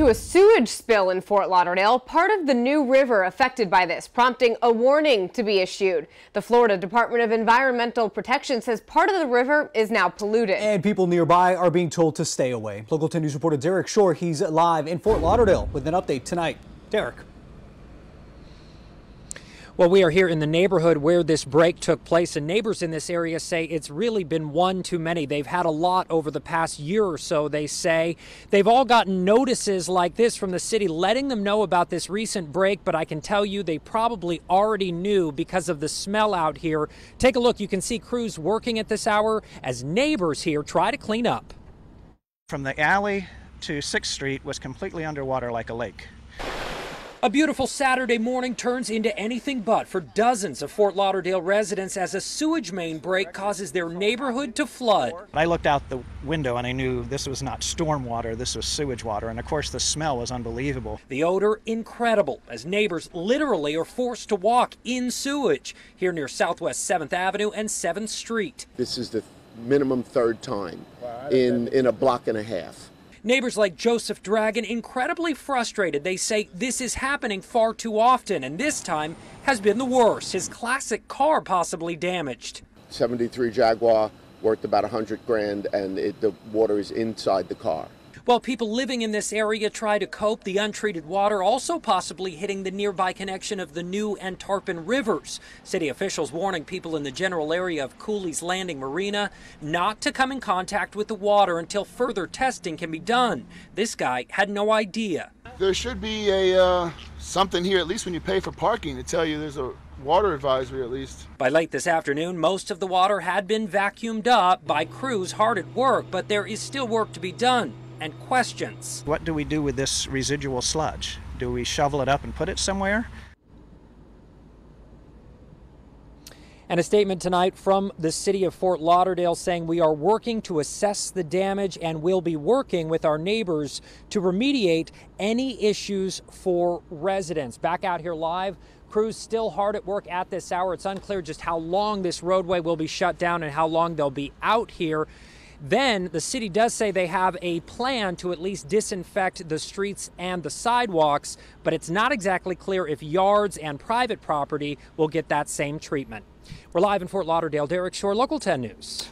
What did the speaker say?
To a sewage spill in Fort Lauderdale, part of the New River affected by this, prompting a warning to be issued. The Florida Department of Environmental Protection says part of the river is now polluted. And people nearby are being told to stay away. Local 10 News reporter Derek Shore, he's live in Fort Lauderdale with an update tonight. Derek. Well, we are here in the neighborhood where this break took place, and neighbors in this area say it's really been one too many. They've had a lot over the past year or so, they say. They've all gotten notices like this from the city letting them know about this recent break, but I can tell you they probably already knew because of the smell out here. Take a look. You can see crews working at this hour as neighbors here try to clean up. From the alley to 6th Street was completely underwater like a lake. A beautiful Saturday morning turns into anything but for dozens of Fort Lauderdale residents as a sewage main break causes their neighborhood to flood. I looked out the window and I knew this was not storm water, this was sewage water, and of course the smell was unbelievable. The odor incredible as neighbors literally are forced to walk in sewage here near Southwest 7th Avenue and 7th Street. This is the minimum third time in a block and a half. Neighbors like Joseph Dragon incredibly frustrated. They say this is happening far too often, and this time has been the worst. His classic car possibly damaged. 73 Jaguar worth about 100 grand, and the water is inside the car. While people living in this area try to cope, the untreated water also possibly hitting the nearby connection of the New and Tarpon rivers. City officials warning people in the general area of Cooley's Landing Marina not to come in contact with the water until further testing can be done. This guy had no idea. There should be a something here, at least when you pay for parking, to tell you there's a water advisory at least. By late this afternoon, most of the water had been vacuumed up by crews hard at work, but there is still work to be done. And questions. What do we do with this residual sludge? Do we shovel it up and put it somewhere? And a statement tonight from the city of Fort Lauderdale saying we are working to assess the damage and will be working with our neighbors to remediate any issues for residents. Back out here live, crews still hard at work at this hour. It's unclear just how long this roadway will be shut down and how long they'll be out here. Then the city does say they have a plan to at least disinfect the streets and the sidewalks, but it's not exactly clear if yards and private property will get that same treatment. We're live in Fort Lauderdale. Derek Shore, Local 10 News.